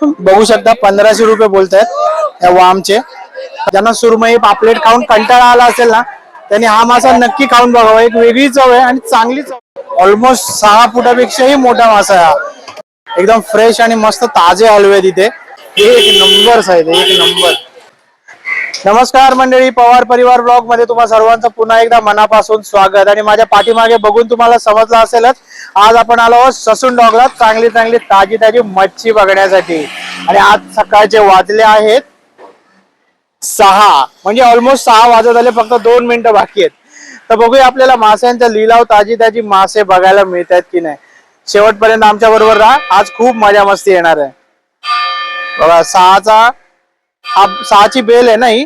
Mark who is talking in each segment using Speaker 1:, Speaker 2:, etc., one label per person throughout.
Speaker 1: बघू शकता 1500 रुपये बोलतायत या वामचे. ज्यांना सुरमई पापलेट खाऊन कंटाळा आला असेल ना त्यांनी हा मासा नक्की खाऊन बघावा. एक वेगळी चव आहे आणि चांगली चव. ऑलमोस्ट 6 फुटापेक्षाही मोठा मासा आहे हा. एकदम फ्रेश आणि मस्त ताजे हलवे तिथे. एक नंबर साईज, एक नंबर. नमस्कार मंडळी, पवार परिवार ब्लॉग मध्ये तुम्हा सर्वांचं पुन्हा एकदा मनापासून स्वागत. आणि माझ्या पाठीमागे बघून तुम्हाला समजलं असेलच, आज आपण आलो आहोत ससून डॉगला चांगली चांगली ताजी ताजी मच्छी बघण्यासाठी. आणि आज सकाळचे वाजले आहेत 6, म्हणजे ऑलमोस्ट 6 वाजत आले, फक्त 2 मिनिटं बाकी आहेत. तर बघूया आपल्याला माशांचा लिलाव, ताजी ताजी मासे बघायला मिळतात की नाही. शेवटपर्यंत आमच्या बरोबर राहा, आज खूप मजा मस्ती येणार आहे. बघा 6ची बेल आहे ना, ही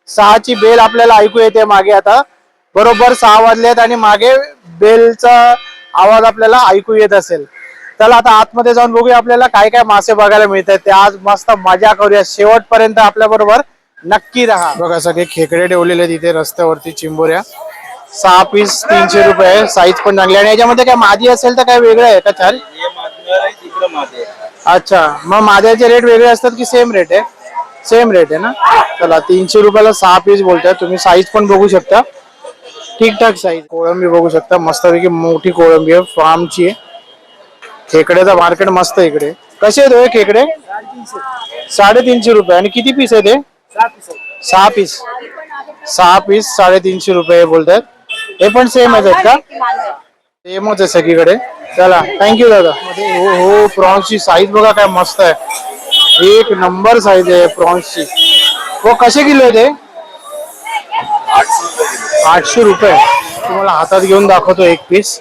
Speaker 1: 6ची बेल आपल्याला ऐकू येते मागे. आता बरोबर 6 वाजलेत आणि मागे बेलचा आवाज आपल्याला ऐकू येत असेल. चला आता आतमध्ये जाऊन बघूया आपल्याला काय काय मासे बघायला मिळतात ते. आज मस्त मजा करूया, शेवटपर्यंत आपल्या बरोबर नक्की राहा. बघा सगळे खेकडे ठेवलेले तिथे रस्त्यावरती, चिंबोऱ्या. 6 पीस 300 रुपये, साईज पण चांगली. आणि याच्यामध्ये काय मादी असेल तर काय वेगळं आहे का चाल? अच्छा, मग माद्याचे रेट वेगळे असतात की सेम रेट आहे? सेम रेट आहे ना. चला 300 रुपयाला 6 पीस बोलताय तुम्ही. साईज पण बघू शकता, ठीकठाक साईज. कोळंबी बघू शकता, मस्तपैकी मोठी कोळंबी आहे, फार्मची आहे. खेकड्याचा मार्केट मस्त आहे इकडे. कसे आहेत खेकडे? 350 रुपये. आणि किती पीस आहे ते? 6 पीस. 6 पीस 350 रुपये बोलतात. हे पण सेम आहेत का? सेमच आहे सगळीकडे. चला थँक्यू दादा. हो, प्रॉन्सची साईज बघा काय मस्त आहे, एक नंबर साईज आहे प्रॉन्सची. हो, कसे किलो आहे ते? 800 रुपये. तुम्हाला हातात घेऊन दाखवतो एक पीस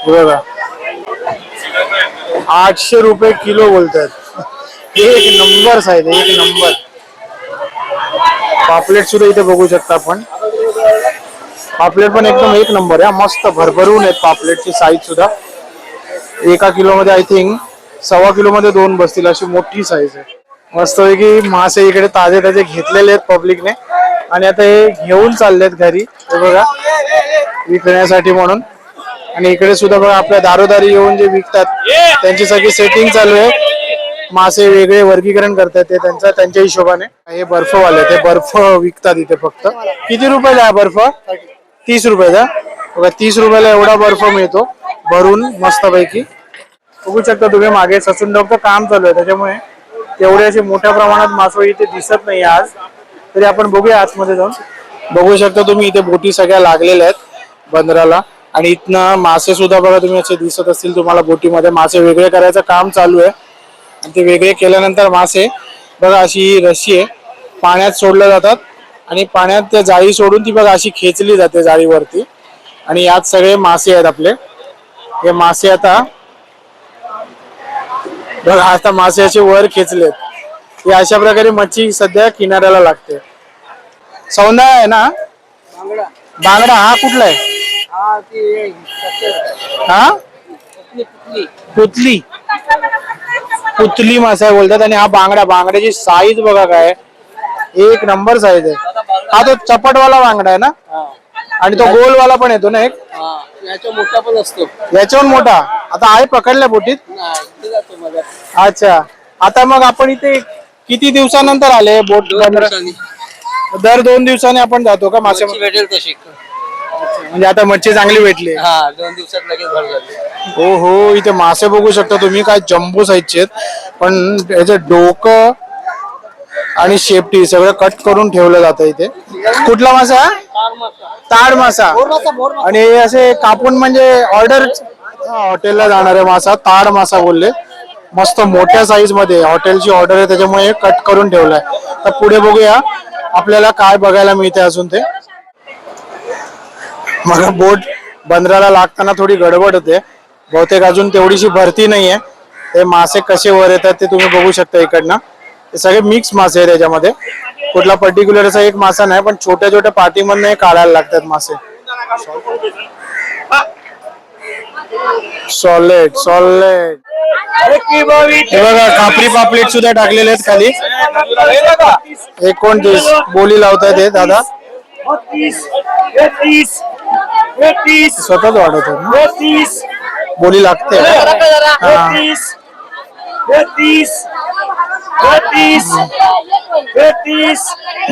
Speaker 1: बघा, 800 रुपये किलो बोलतात. एक नंबर साईज आहे, एक नंबर. पापलेट सुद्धा इथे बघू शकता आपण. पापलेट पण एकदम एक नंबर आहे, मस्त भरभरून आहेत पापलेटची. साईज सुद्धा 1 किलो मध्ये आय थिंक 1.25 किलो मध्ये 2 बसतील, अशी मोठी साईज आहे. मस्तपैकी मासे इकडे ताजे ताजे घेतलेले आहेत पब्लिकने आणि आता हे घेऊन चाललेत घरी, हे बघा, विकण्यासाठी म्हणून. आणि इकडे सुद्धा बघा आपल्या दारोदारी येऊन जे विकतात त्यांची सगळी सेटिंग चालू आहे. मासे वेगळे वर्गीकरण करतात ते त्यांच्या हिशोबाने. हे बर्फवाले, ते बर्फ विकतात इथे. फक्त किती रुपयाला आहे बर्फ? 30 रुपयाचा. बघा 30 रुपयाला एवढा बर्फ मिळतो भरून मस्तपैकी. बघू शकता तुम्ही मागे ससून डॉगचं काम चालू आहे, त्याच्यामुळे तेवढे असे मोठ्या प्रमाणात मासोळी इथे दिसत नाही आज. तरी आपण बघूया आतमध्ये जाऊन. बघू शकता तुम्ही इथे बोटी सगळ्या लागलेल्या आहेत बंदराला. आणि इथनं मासे सुद्धा बघा तुम्ही असे दिसत असतील तुम्हाला. बोटीमध्ये मासे वेगळे करायचं काम चालू आहे. आणि ते वेगळे केल्यानंतर मासे बघा, अशी रस्सी आहे, पाण्यात सोडल्या जातात आणि पाण्यात त्या जाळी सोडून ती बघा अशी खेचली जाते जाळीवरती. आणि यात सगळे मासे आहेत आपले. हे मासे आता बघा, आता मासे असे वर खेचलेत. हे अशा प्रकारे मच्छी सध्या किनाऱ्याला लागते. सौंदा आहे ना, बांगडा. हा कुठला आहे? हा पुतली, पुतली मासा बोलतात. आणि हा बांगडा. बांगड्याची साईज बघा काय, एक नंबर साईज आहे. हा तो चपटवाला बांगडा आहे ना, आणि तो गोलवाला पण येतो ना एक,
Speaker 2: याच्या मोठा पण असतो.
Speaker 1: याच्याहून मोठा. आता आहे पकडल्या बोटीत. अच्छा, आता मग आपण इथे किती दिवसानंतर आले बोट? दर 2 दिवसांनी आपण जातो का मासे
Speaker 2: भेटेल तशी?
Speaker 1: म्हणजे आता मच्छी चांगली भेटली.
Speaker 2: 2 दिवसात लगेच भर झाली.
Speaker 1: हो हो, इथे मासे बघू शकता तुम्ही, काय जम्बो साईजचे आहेत. पण याचे डोकं आणि शेपटी सगळं कट करून ठेवलं जातं इथे. कुठला मासा? ताड मासा. आणि हे असे कापून म्हणजे ऑर्डर हॉटेलला जाणारे मासा, ताड मासा बोलले. मस्त मोठ्या साईज मध्ये हॉटेलची ऑर्डर आहे, त्याच्यामुळे कट करून ठेवलाय. तर पुढे बघूया आपल्याला काय बघायला मिळते अजून ते. मग बोट बंदराला लागताना थोडी गडबड होते, बहुतेक अजून तेवढीशी भरती नाहीये. ते मासे कसे वर येतात ते तुम्ही बघू शकता इकडनं. हे सगळे मिक्स मासे आहेत त्याच्यामध्ये, कुठला पर्टिक्युलर असा एक मासा नाही, पण छोट्या छोट्या पाटीमधनं काढायला लागतात मासे. Solid solid. हे बघा खापरी पापलेट सुद्धा टाकलेले आहेत खाली. 29 बोली लावतायत हे दादा. स्वतःच वाढवतात, बोली लागते.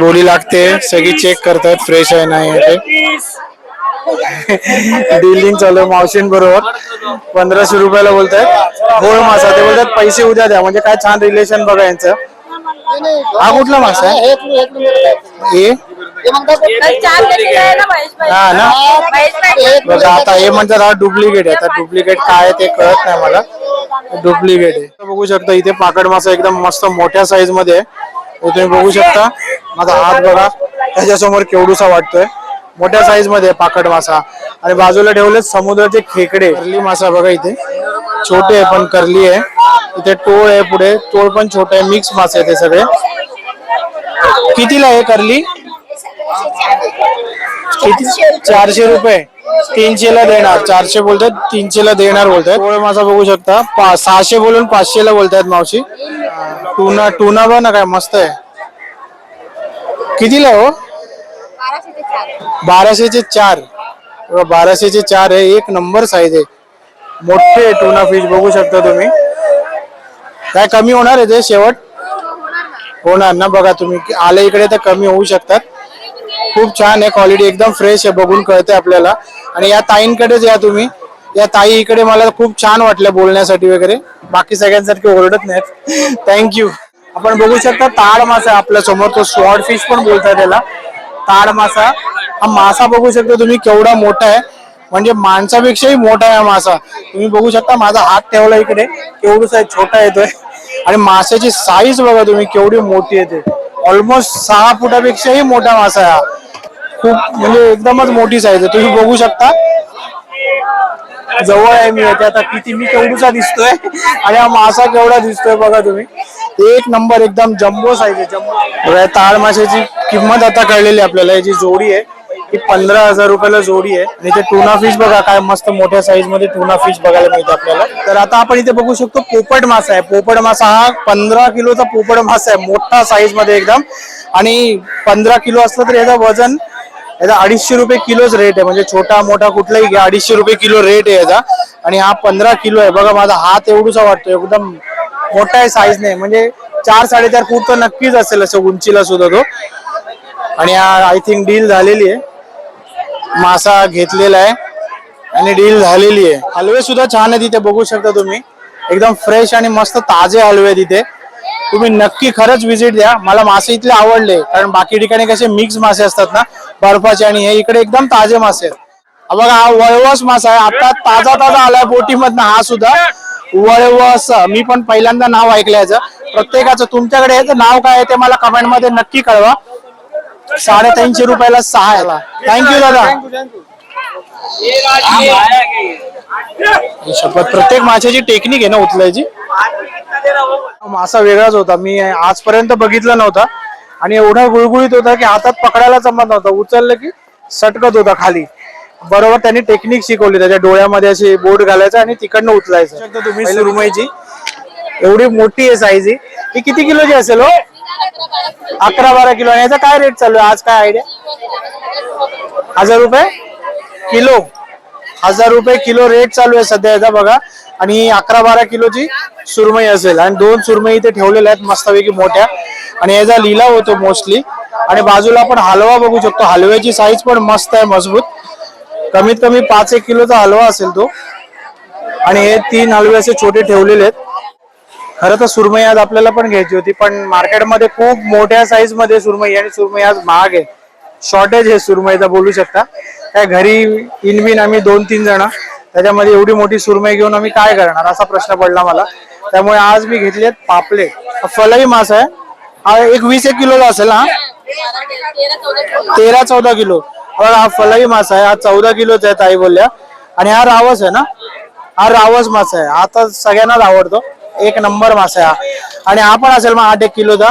Speaker 1: बोली लागते, सगळी चेक करतात फ्रेश आहे नाही आहे ते. डीलिंग चालू आहे मावशींबरोबर. 1500 रुपयाला बोलतायत गोळ मासा. ते बोलतात पैसे उद्या द्या. म्हणजे काय छान रिलेशन बघा यांचं. हा कुठला मासा आहे हे? हा ना बघा आता हे म्हणतात हा डुप्लिकेट आहे. आता डुप्लिकेट काय आहे ते कळत नाही मला. डुप्लिकेट आहे. बघू शकता इथे पाकड मासा एकदम मस्त मोठ्या साईज मध्ये आहे. तुम्ही बघू शकता माझा हात बघा त्याच्यासमोर केवढूसा वाटतोय. मोठ्या साईज मध्ये पाकड मासा. आणि बाजूला ठेवले समुद्राचे खेकडे. करली मासा बघा इथे छोटे आहे पण करली आहे. इथे टोळ आहे पुढे. टोळ पण छोटे आहे. मिक्स मासे आहे ते सगळे. कितीला आहे करली? 400 रुपये. 300 ला देणार. 400 बोलतात 300 ला देणार बोलतात. टोळ मासा बघू शकता 600 बोलून 500 ला बोलतायत मावशी. टुना टुना बघ ना काय मस्त आहे. कितीला हो? 1200चे 4. 1200चे 4 आहे. एक नंबर साईज आहे. मोठे टुना फिश बघू शकता तुम्ही. काय कमी होणार आहे ते शेवट? होणार ना. बघा तुम्ही आले इकडे तर कमी होऊ शकतात. खूप छान आहे. क्वालिटी एकदम फ्रेश आहे. बघून कळते आपल्याला. आणि या ताईंकडेच या तुम्ही. या ताई इकडे मला खूप छान वाटलं बोलण्यासाठी वगैरे. बाकी सगळ्यांसारखे ओरडत नाहीत. थँक्यू. आपण बघू शकता ताड मासा आहे आपल्या समोर. तो स्वॉर्ड फिश पण बोलतात त्याला. ताड मासा. हा मासा बघू शकता तुम्ही केवढा मोठा आहे. म्हणजे माणसापेक्षाही मोठा आहे हा मासा. तुम्ही बघू शकता माझा हात ठेवला इकडे केवढा छोटा येतोय. आणि माशाची साईज बघा तुम्ही केवढी मोठी येते. ऑलमोस्ट 6 फुटापेक्षाही मोठा मासा आहे हा. खूप म्हणजे एकदमच मोठी साईज आहे. तुम्ही बघू शकता जवळ आहे मी येते आता. किती मी केवढूसा दिसतोय आणि हा मासा केवढा दिसतोय बघा तुम्ही. एक नंबर एकदम जम्बो साईज आहे. जम्बो. ताड माशाची किंमत आता कळलेली आपल्याला. याची जोडी आहे ही 15,000 रुपयाला जोडी आहे. आणि इथे टुना फिश बघा काय मस्त मोठ्या साईज मध्ये टुना फिश बघायला मिळतो आपल्याला. तर आता आपण इथे बघू शकतो पोपट मासा आहे. पोपट मासा हा 15 किलोचा पोपट मासा आहे. मोठा साईज मध्ये एकदम. आणि 15 किलो असलं तर याचं वजन याचा 250 रुपये किलोच रेट आहे. म्हणजे छोटा मोठा कुठलाही घ्या 250 रुपये किलो रेट आहे याचा. आणि हा 15 किलो आहे. बघा माझा हात एवढूसा वाटतो. एकदम मोठा आहे साईज नाही. म्हणजे 4-4.5 फूट तर नक्कीच असेल असं उंचीला सुद्धा तो. आणि आय थिंक डील झालेली आहे. मासा घेतलेला आहे आणि डील झालेली आहे. हलवे सुद्धा छान आहे तिथे बघू शकता तुम्ही. एकदम फ्रेश आणि मस्त ताजे हलवे तिथे. तुम्ही नक्की खरंच व्हिजिट द्या. मला मासे इथले आवडले. कारण बाकी ठिकाणी कसे मिक्स मासे असतात ना बर्फाचे. आणि हे इकडे एकदम ताजे मासे आहेत. बघा हा वळवस मासा आहे. आता ताजा ताजा आलाय बोटीमधनं हा सुद्धा. वळवस. मी पण पहिल्यांदा नाव ऐकलं याचं. प्रत्येकाचं तुमच्याकडे याचं नाव काय आहे ते मला कमेंट मध्ये नक्की कळवा. 350 रुपयाला 6 आहे. थँक्यू दादा. शपथ प्रत्येक माशाची टेक्निक आहे ना उचलायची. मासा वेगळाच होता. मी आजपर्यंत बघितला नव्हता. आणि एवढा गुळगुळीत होता की हातात पकडायला जमत नव्हता. उचललं की सटकत होता खाली. बरोबर त्यांनी टेक्निक शिकवली. त्याच्या डोळ्यामध्ये अशी बोट घालायचं आणि तिकडनं उचलायचं. तुम्ही सुरमईची एवढी मोठी आहे साईज. ही किती किलोची असेल हो? 11-12 किलो. आणि याचा काय रेट चालू आहे आज? काय आयडिया? 1000 रुपये किलो. 1000 रुपये किलो रेट चालू आहे सध्या याचा बघा. आणि 11-12 किलोची सुरमई असेल. आणि 2 सुरमई इथे ठेवलेल्या आहेत मस्तपैकी मोठ्या. आणि याचा लिलाव होतो मोस्टली. आणि बाजूला आपण हलवा बघू शकतो. हलव्याची साईज पण मस्त आहे मजबूत. कमीत कमी 5-1 किलोचा हलवा असेल तो. आणि हे 3 हलवे असे छोटे ठेवलेले आहेत. खरं तर सुरमई आज आपल्याला पण घ्यायची होती. पण मार्केटमध्ये खूप मोठ्या साईज मध्ये सुरमई. आणि सुरमई आज महाग आहे. शॉर्टेज आहे सुरमईचा बोलू शकता. काय घरी इनबिन आम्ही 2-3 जण. त्याच्यामध्ये एवढी मोठी सुरमई घेऊन आम्ही काय करणार असा प्रश्न पडला मला. त्यामुळे आज मी घेतले पापलेट. फलाई मासा आहे. हा एक 20-1 किलोचा असेल. हा 13-14 किलो. हा फलाई मासा आहे. हा 14 किलोचा आहे ताई बोलल्या. आणि हा रावस आहे ना. हा रावस मासा आहे. हा तर सगळ्यांनाच आवडतो. एक नंबर मासा आहे हा. आणि हा पण असेल मग 8-1 किलोचा.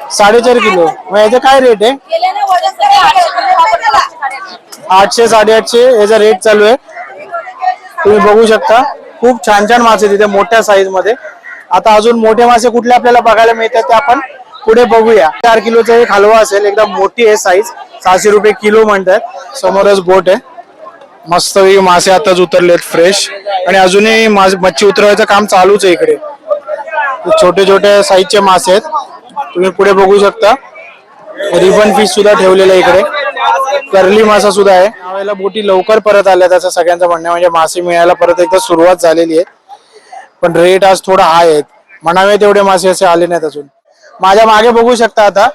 Speaker 1: 4.5 किलो. मग याचे काय रेट आहे? 800-850 याचा रेट चालू आहे. तुम्ही बघू शकता. खूप छान छान मासे तिथे मोठ्या साईज मध्ये. आता अजून मोठे मासे कुठले आपल्याला बघायला मिळतात ते आपण पुढे बघूया. 4 किलोचा एक हलवा असेल. एकदम मोठी आहे साईज. 600 रुपये किलो म्हणतात. समोरच बोट आहे. मस्त मासे आताच उतरलेत फ्रेश. आणि अजूनही मच्छी उतरवायचं काम चालूच आहे इकडे. छोटे छोटे साईजचे मासे आहेत. तुम्ही पुढे बघू शकता रिबन फिश सुद्धा ठेवलेलं आहे इकडे. कर्ली मासा सुद्धा आहे. यावेळेला बोटी लवकर परत आल्या त्याचं सगळ्यांचं म्हणणं म्हणजे मासे मिळायला परत एकदा सुरुवात झालेली आहे. पण रेट आज थोडा हाय आहेत. म्हणावे तेवढे मासे असे आले नाहीत अजून. माझ्या मागे बघू शकता आता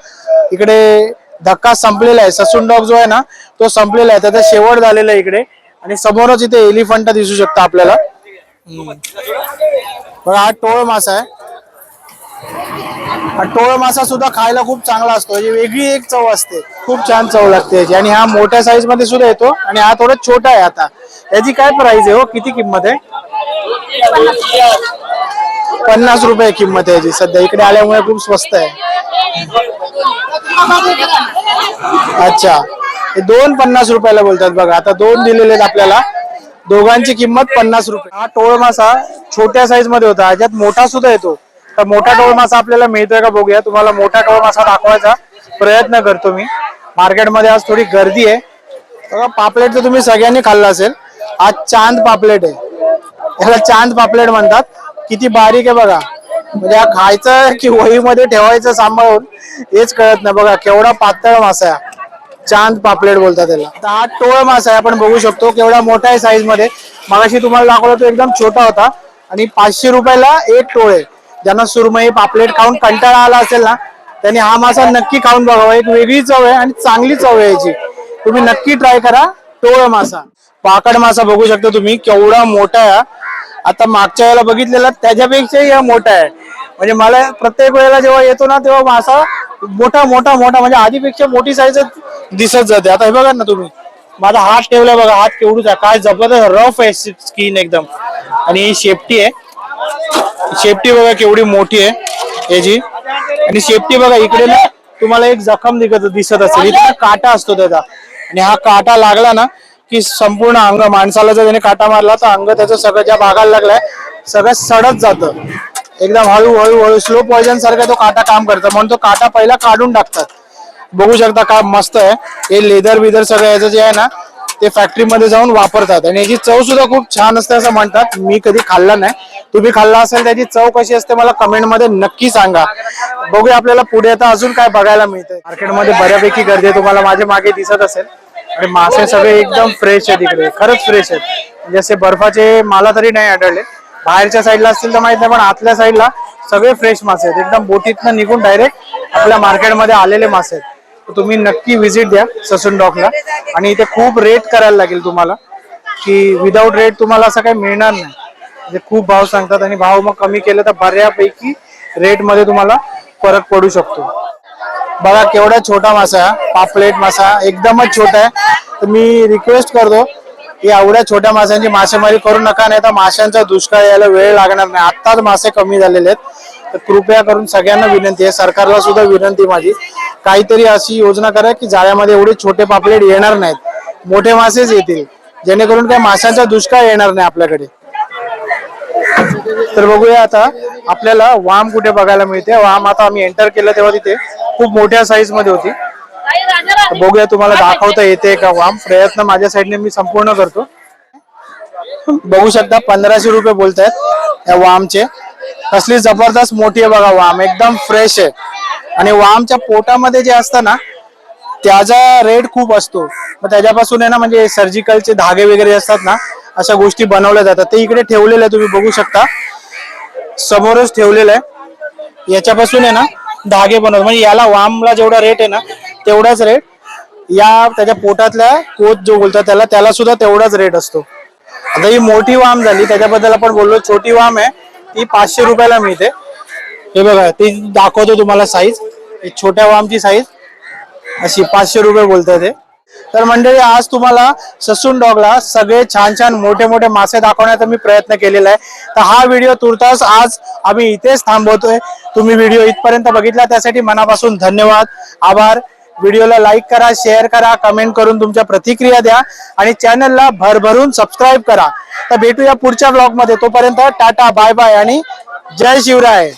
Speaker 1: इकडे धक्का संपलेला आहे. ससून डॉग जो आहे ना तो संपलेला आहे. त्याचा शेवट झालेला आहे इकडे. आणि समोरच इथे एलिफंटा दिसू शकता आपल्याला. बघा हा टोळ मासा आहे. हा टोळ मासा सुद्धा खायला खूप चांगला असतो. म्हणजे वेगळी एक चव असते. खूप छान चव लागते याची. आणि हा मोठ्या साईज मध्ये सुद्धा येतो आणि हा थोडा छोटा आहे. आता याची काय प्राइस आहे हो? किती किंमत आहे? 50 रुपये किंमत आहे याची. सध्या इकडे आल्यामुळे खूप स्वस्त आहे. अच्छा, हे 2,50 रुपयाला बोलतात बघा. आता 2 दिलेले आहेत आपल्याला. दोघांची किंमत 50 रुपये. हा टोळ मासा छोट्या साईज मध्ये होता. याच्यात मोठा सुद्धा येतो. तर मोठा टोळ मासा आपल्याला मिळतोय का बघूया. तुम्हाला मोठा टोळ मासा दाखवायचा प्रयत्न करतो मी. मार्केटमध्ये आज थोडी गर्दी आहे. बघा पापलेट तर तुम्ही सगळ्यांनी खाल्ला असेल. हा चांद पापलेट आहे. याला चांद पापलेट म्हणतात. किती बारीक आहे बघा. म्हणजे हा खायचं की वहीमध्ये ठेवायचं सांभाळून हेच कळत नाही. बघा केवढा पातळ मासा आहे. चांद पापलेट बोलतात त्याला. आता हा टोळ मासा आहे. आपण बघू शकतो केवढा मोठा आहे साईज मध्ये. मगाशी तुम्हाला दाखवला तो एकदम छोटा होता. आणि 500 रुपयाला एक टोळ आहे. ज्यांना सुरमई पापलेट खाऊन कंटाळा आला असेल ना त्यांनी हा मासा नक्की खाऊन बघावा. एक वेगळी चव आहे आणि चांगली चव आहे याची. तुम्ही नक्की ट्राय करा टोळ मासा. पाकड मासा बघू शकता तुम्ही केवढा मोठा आहे. आता मागच्या वेळेला बघितलेला त्याच्यापेक्षाही हा मोठा आहे. म्हणजे मला प्रत्येक वेळेला जेव्हा येतो ना तेव्हा मासा मोठा मोठा मोठा म्हणजे आधीपेक्षा मोठी साईज दिसत जाते. आता हे बघा ना तुम्ही माझा हात ठेवलाय बघा. हात केवढूच आहे. काय जबरदस्त रफ आहे स्किन एकदम. आणि शेपटी आहे. शेपटी बघा केवढी मोठी आहे याची. आणि शेपटी बघा इकडे ना तुम्हाला एक जखम दिसत असेल. इथे काटा असतो त्याचा. आणि हा काटा लागला ना की संपूर्ण अंग माणसाला जर त्याने काटा मारला तर अंग त्याचं सगळं ज्या भागाला लागलाय सगळं सडत जातं. एकदम हळूहळू हळू स्लो पॉइजन सारखा तो काटा काम करतो. म्हणून तो काटा पहिला काढून टाकतात. बघू शकता काय मस्त आहे. हे लेदर बिदर सगळं याचं जे आहे ना ते फॅक्टरीमध्ये जाऊन वापरतात. आणि याची चव सुद्धा खूप छान असते असं म्हणतात. मी कधी खाल्ला नाही. तुम्ही खाल्ला असेल त्याची चव कशी असते मला कमेंट मध्ये नक्की सांगा. बघूया आपल्याला पुढे आता अजून काय बघायला मिळतंय. मार्केटमध्ये बऱ्यापैकी गर्दी तुम्हाला माझ्या मागे दिसत असेल. आणि मासे सगळे एकदम फ्रेश आहेत इकडे. खरंच फ्रेश आहेत. जसे बर्फाचे मला तरी नाही आढळले. बाहेरच्या साईडला असतील तर माहित नाही पण आतल्या साईडला सगळे फ्रेश मासे आहेत. एकदम बोटीतनं निघून डायरेक्ट आपल्या मार्केटमध्ये आलेले मासे आहेत. तुम्ही नक्की व्हिजिट द्या ससून डॉकला. आणि इथे खूप रेट करायला लागेल तुम्हाला की विदाऊट रेट तुम्हाला असं काही मिळणार नाही. म्हणजे खूप भाव सांगतात आणि भाव मग कमी केले तर बऱ्यापैकी रेट मध्ये तुम्हाला फरक पडू शकतो. बघा केवढा छोटा मासा आहे. पापलेट मासा एकदमच छोटा आहे. तर मी रिक्वेस्ट करतो की एवढ्या छोट्या माशांची मासेमारी करू नका. नाही तर माशांचा दुष्काळ यायला वेळ लागणार नाही. आत्ताच मासे कमी झालेले आहेत. तर कृपया करून सगळ्यांना विनंती आहे. सरकारला सुद्धा विनंती माझी काहीतरी अशी योजना करा की जाळ्यामध्ये एवढे छोटे पापलेट येणार नाहीत. मोठे मासेच येतील जेणेकरून काय माशांचा दुष्काळ येणार नाही आपल्याकडे. तर बघूया आता आपल्याला वाम कुठे बघायला मिळते. वाम आता आम्ही एंटर केलं तेव्हा तिथे खूप मोठ्या साईज मध्ये होती. बघूया तुम्हाला दाखवता येते का वाम. प्रयत्न माझ्या साईडने मी संपूर्ण करतो. बघू शकता 1500 रुपये बोलतायत या वामचे. कसली जबरदस्त मोठी आहे बघा वाम. एकदम फ्रेश आहे. आणि वामच्या पोटामध्ये जे असतं ना त्याचा रेट खूप असतो. मग त्याच्यापासून आहे ना म्हणजे सर्जिकलचे धागे वगैरे असतात ना अशा गोष्टी बनवल्या जातात. ते इकडे ठेवलेलं आहे तुम्ही बघू शकता. समोरच ठेवलेलं आहे. याच्यापासून आहे ना धागे बनवतात. म्हणजे याला वामला जेवढा रेट आहे ना तेवढाच रेट या त्याच्या पोटातल्या कोच जो बोलतात त्याला सुद्धा तेवढाच रेट असतो. आता ही मोठी वाम झाली त्याच्याबद्दल आपण बोललो. छोटी वाम आहे ती 500 रुपयाला मिळते. हे बघा ती दाखवतो तुम्हाला साईज. छोट्या वामची साईज अशी 500 रुपये बोलतात ते. तर मंडळी आज तुम्हाला ससून डॉगला सगळे छान छान मोठे मोठे मासे दाखवण्याचा मी प्रयत्न केलेला आहे. तर हा व्हिडिओ तुर्तास आज आम्ही इथेच थांबवतोय. तुम्ही व्हिडिओ इथपर्यंत बघितला त्यासाठी मनापासून धन्यवाद, आभार. व्हिडिओला लाईक करा, शेअर करा, कमेंट करून तुमच्या प्रतिक्रिया द्या आणि चॅनलला भरभरून सबस्क्राईब करा. तर भेटूया पुढच्या ब्लॉग मध्ये. तोपर्यंत टाटा बाय बाय आणि जय शिवराय.